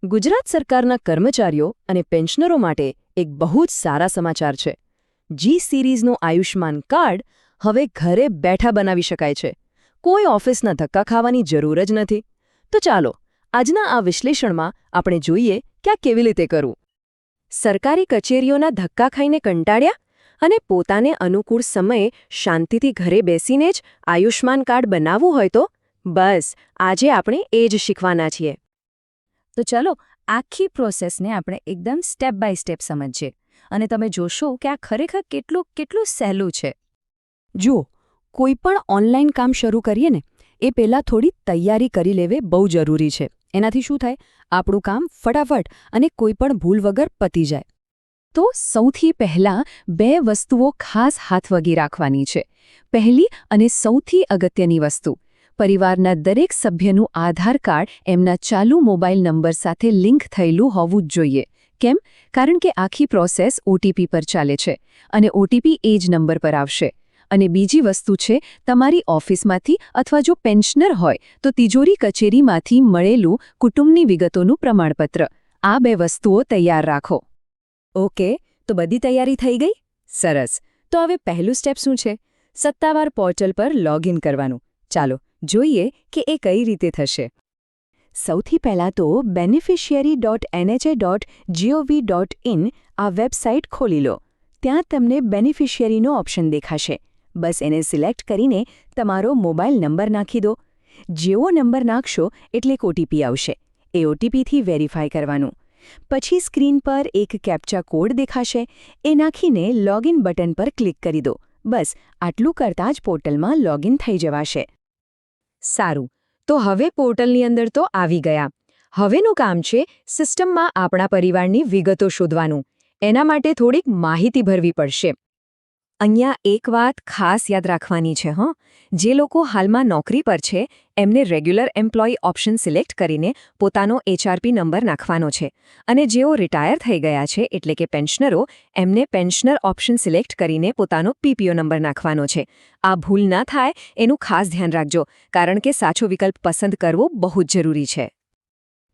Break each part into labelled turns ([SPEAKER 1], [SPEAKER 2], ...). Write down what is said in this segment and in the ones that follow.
[SPEAKER 1] ગુજરાત સરકારના કર્મચારીઓ અને પેન્શનરો માટે એક બહુ જ સારા સમાચાર છે. જી સિરીઝનું આયુષ્માન કાર્ડ હવે ઘરે બેઠા બનાવી શકાય છે. કોઈ ઓફિસના ધક્કા ખાવાની જરૂર જ નથી. તો ચાલો આજના આ વિશ્લેષણમાં આપણે જોઈએ કે આ કેવી રીતે કરવું. સરકારી કચેરીઓના ધક્કા ખાઈને કંટાળ્યા અને પોતાને અનુકૂળ સમયે શાંતિથી ઘરે બેસીને જ આયુષ્માન કાર્ડ બનાવવું હોય તો બસ આજે આપણે એ જ શીખવાના છીએ.
[SPEAKER 2] તો ચલો આખી પ્રોસેસને આપણે એકદમ સ્ટેપ બાય સ્ટેપ સમજીએ અને તમે જોશો કે આ ખરેખર કેટલું સહેલું છે.
[SPEAKER 1] જુઓ, કોઈ પણ ઓનલાઈન કામ શરૂ કરીએ ને એ પહેલાં થોડી તૈયારી કરી લેવી બહુ જરૂરી છે. એનાથી શું થાય, આપણું કામ ફટાફટ અને કોઈ પણ ભૂલ વગર પતી જાય.
[SPEAKER 2] તો સૌથી પહેલાં 2 વસ્તુઓ ખાસ હાથવગી રાખવાની છે. પહેલી અને સૌથી અગત્યની વસ્તુ, પરિવારના દરેક સભ્યનું આધાર કાર્ડ એમના ચાલુ મોબાઈલ નંબર સાથે લિંક થયેલું હોવું જ જોઈએ. કેમ? કારણ કે આખી પ્રોસેસ ઓટીપી પર ચાલે છે અને ઓટીપી એ જ નંબર પર આવશે. અને બીજી વસ્તુ છે તમારી ઓફિસમાંથી અથવા જો પેન્શનર હોય તો તિજોરી કચેરીમાંથી મળેલું કુટુંબની વિગતોનું પ્રમાણપત્ર. આ 2 વસ્તુઓ તૈયાર રાખો.
[SPEAKER 1] ઓકે, તો બધી તૈયારી થઈ ગઈ? સરસ. તો હવે પહેલું સ્ટેપ શું છે? સત્તાવાર પોર્ટલ પર લોગિન કરવાનું. ચાલો જોઈએ કે એ કઈ રીતે થશે. સૌથી પહેલાં તો beneficiary.nha.gov.in આ વેબસાઇટ ખોલી લો. ત્યાં તમને બેનિફિશિયરીનો ઓપ્શન દેખાશે. બસ એને સિલેક્ટ કરીને તમારો મોબાઈલ નંબર નાખી દો. જેવો નંબર નાખશો એટલે એક ઓટીપી આવશે. એ ઓટીપીથી વેરીફાઈ કરવાનું. પછી સ્ક્રીન પર એક કેપ્ચા કોડ દેખાશે. એ નાખીને લોગિન બટન પર ક્લિક કરી દો. બસ આટલું કરતાં જ પોર્ટલમાં લોગિન થઈ જવાશે. સારું, તો હવે પોર્ટલની અંદર તો આવી ગયા. હવેનું કામ છે સિસ્ટમમાં આપણા પરિવારની વિગતો શોધવાનું. એના માટે થોડીક માહિતી ભરવી પડશે. અહીંયા એક વાત ખાસ યાદ રાખવાની છે. જે લોકો હાલમાં નોકરી પર છે એમને રેગ્યુલર એમ્પ્લોયી ઓપ્શન સિલેક્ટ કરીને પોતાનો એચઆરપી નંબર નાખવાનો છે. અને જેઓ રિટાયર થઈ ગયા છે એટલે કે પેન્શનરો, એમને પેન્શનર ઓપ્શન સિલેક્ટ કરીને પોતાનો પીપીઓ નંબર નાખવાનો છે. આ ભૂલ ના થાય એનું ખાસ ધ્યાન રાખજો, કારણ કે સાચો વિકલ્પ પસંદ કરવો બહુ જ જરૂરી છે.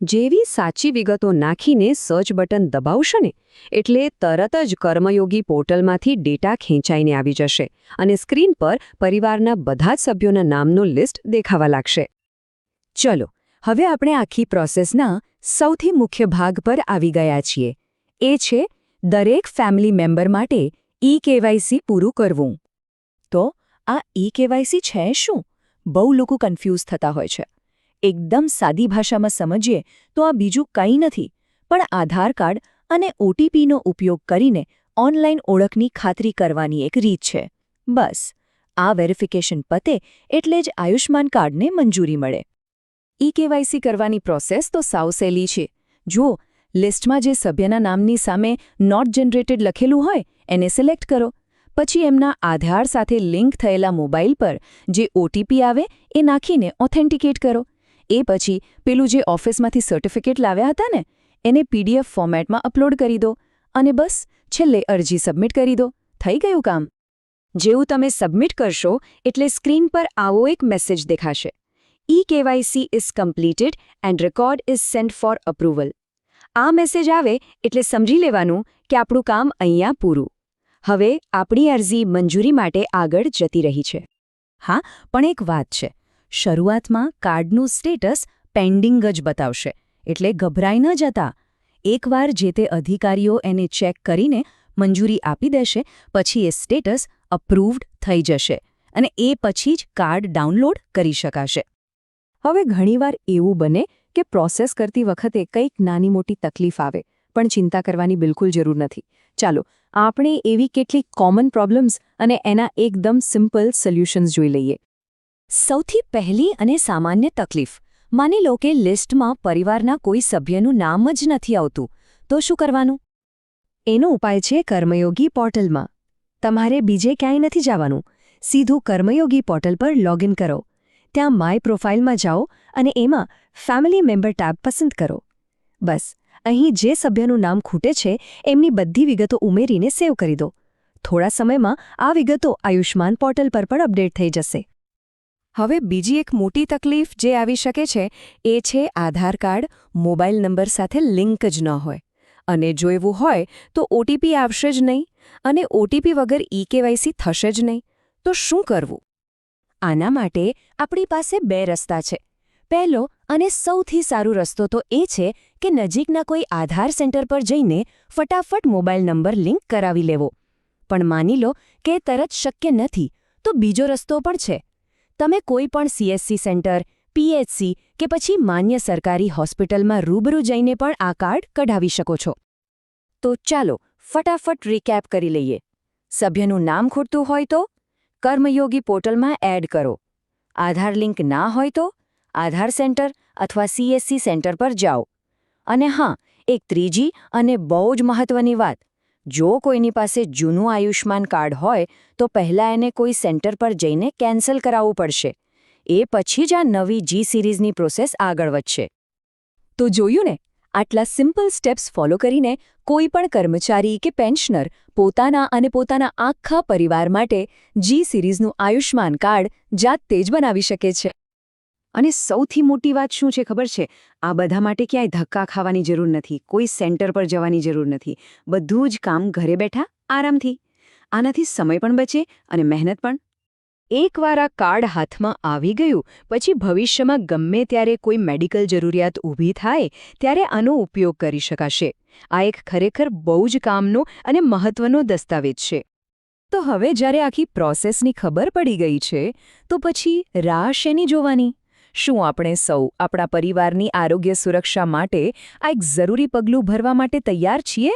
[SPEAKER 1] જેવી સાચી વિગતો નાખીને સર્ચ બટન દબાવશો ને એટલે તરત જ કર્મયોગી પોર્ટલમાંથી ડેટા ખેંચાઈને આવી જશે અને સ્ક્રીન પર પરિવારના બધા જ સભ્યોના નામનું લિસ્ટ દેખાવા લાગશે. ચલો, હવે આપણે આખી પ્રોસેસના સૌથી મુખ્ય ભાગ પર આવી ગયા છીએ. એ છે દરેક ફેમિલી મેમ્બર માટે ઈ-કેવાયસી પૂરું કરવું. તો આ ઈ-કેવાયસી છે શું? બહુ લોકો કન્ફ્યુઝ થતા હોય છે. એકદમ સાદી ભાષામાં સમજીએ તો આ બીજું કંઈ નથી પણ આધાર કાર્ડ અને ઓટીપીનો ઉપયોગ કરીને ઓનલાઈન ઓળખની ખાતરી કરવાની એક રીત છે. બસ આ વેરિફિકેશન પતે એટલે જ આયુષ્માન કાર્ડને મંજૂરી મળે. ઈ-કેવાયસી કરવાની પ્રોસેસ તો સાવ સહેલી છે. જુઓ, લિસ્ટમાં જે સભ્યના નામની સામે નોટ જનરેટેડ લખેલું હોય એને સિલેક્ટ કરો. પછી એમના આધાર સાથે લિંક થયેલા મોબાઈલ પર જે ઓટીપી આવે એ નાખીને ઓથેન્ટિકેટ કરો. એ પછી પેલું જે ઓફિસમાંથી સર્ટિફિકેટ લાવ્યા હતા ને એને પીડીએફ ફોર્મેટમાં અપલોડ કરી દો અને બસ છેલ્લે અરજી સબમિટ કરી દો. થઈ ગયું કામ. જેવું તમે સબમિટ કરશો એટલે સ્ક્રીન પર આવો એક મેસેજ દેખાશે. E KYC is completed and record is sent for approval. આ મેસેજ આવે એટલે સમજી લેવાનું કે આપણું કામ અહીંયા પૂરું. હવે આપણી અરજી મંજૂરી માટે આગળ જતી રહી છે. હા, પણ એક વાત છે. શરૂઆતમાં કાર્ડનું સ્ટેટસ પેન્ડિંગ જ બતાવશે, એટલે ગભરાઈ ન જતા. એકવાર જે તે અધિકારીઓ એને ચેક કરીને મંજૂરી આપી દેશે પછી એ સ્ટેટસ અપ્રૂવ્ડ થઈ જશે અને એ પછી જ કાર્ડ ડાઉનલોડ કરી શકાશે. હવે ઘણીવાર એવું બને કે પ્રોસેસ કરતી વખતે કંઈક નાની મોટી તકલીફ આવે, પણ ચિંતા કરવાની બિલકુલ જરૂર નથી. ચાલો આપણે એવી કેટલીક કોમન પ્રોબ્લેમ્સ અને એના એકદમ સિમ્પલ સોલ્યુશન્સ જોઈ લઈએ. સૌથી પહેલી અને સામાન્ય તકલીફ, માની લો કે લિસ્ટમાં પરિવારના કોઈ સભ્યનું નામ જ નથી આવતું, તો શું કરવાનું? એનો ઉપાય છે કર્મયોગી પોર્ટલમાં. તમારે બીજે ક્યાંય નથી જવાનું. સીધું કર્મયોગી પોર્ટલ પર લોગિન કરો. ત્યાં માય પ્રોફાઇલમાં જાઓ અને એમાં ફેમિલી મેમ્બર ટેબ પસંદ કરો. બસ અહીં જે સભ્યનું નામ ખૂટે છે એમની બધી વિગતો ઉમેરીને સેવ કરી દો. થોડા સમયમાં આ વિગતો આયુષ્માન પોર્ટલ પર પણ અપડેટ થઈ જશે. હવે બીજી એક મોટી તકલીફ જે આવી શકે છે એ છે આધાર કાર્ડ મોબાઈલ નંબર સાથે લિંક જ ન હોય. અને જો એવું હોય તો ઓટીપી આવશે જ નહીં અને ઓટીપી વગર ઈ-કેવાયસી થશે જ નહીં. તો શું કરવું? આના માટે આપણી પાસે 2 રસ્તા છે. પહેલો અને સૌથી સારો રસ્તો તો એ છે કે નજીકના કોઈ આધાર સેન્ટર પર જઈને ફટાફટ મોબાઈલ નંબર લિંક કરાવી લેવો. પણ માની લો કે તરત શક્ય નથી તો બીજો રસ્તો પણ છે. તમે કોઈ પણ સીએસસી સેન્ટર, પીએચસી કે પછી માન્ય સરકારી હોસ્પિટલમાં રૂબરૂ જઈને પણ આ કાર્ડ કઢાવી શકો છો. તો ચાલો ફટાફટ રીકેપ કરી લઈએ. સભ્યનું નામ ખૂટતું હોય તો કર્મયોગી પોર્ટલમાં એડ કરો. આધાર લિંક ના હોય તો આધાર સેન્ટર અથવા સીએસસી સેન્ટર પર જાઓ. અને હા, એક ત્રીજી અને બહુ જ મહત્વની વાત, જો કોઈની પાસે જૂનું આયુષ્માન કાર્ડ હોય તો પહેલાં એને કોઈ સેન્ટર પર જઈને કેન્સલ કરાવવું પડશે. એ પછી જ આ નવી જી સિરીઝની પ્રોસેસ આગળ વધશે.
[SPEAKER 2] તો જોયું ને, આટલા સિમ્પલ સ્ટેપ્સ ફોલો કરીને કોઈ પણ કર્મચારી કે પેન્શનર પોતાના અને પોતાના આખા પરિવાર માટે જી સિરીઝનું આયુષ્માન કાર્ડ જાતે જ બનાવી શકે છે.
[SPEAKER 1] અને સૌથી મોટી વાત શું છે ખબર છે? આ બધા માટે ક્યાંય ધક્કા ખાવાની જરૂર નથી, કોઈ સેન્ટર પર જવાની જરૂર નથી. બધું જ કામ ઘરે બેઠા આરામથી. આનાથી સમય પણ બચે અને મહેનત પણ. એકવાર આ કાર્ડ હાથમાં આવી ગયું પછી ભવિષ્યમાં ગમે ત્યારે કોઈ મેડિકલ જરૂરિયાત ઊભી થાય ત્યારે આનો ઉપયોગ કરી શકાશે. આ એક ખરેખર બહુ જ કામનો અને મહત્વનો દસ્તાવેજ છે. તો હવે જ્યારે આખી પ્રોસેસની ખબર પડી ગઈ છે તો પછી રાહ શેની જોવાની? શું આપણે સૌ આપણા પરિવારની આરોગ્ય સુરક્ષા માટે આ એક જરૂરી પગલું ભરવા માટે તૈયાર છીએ?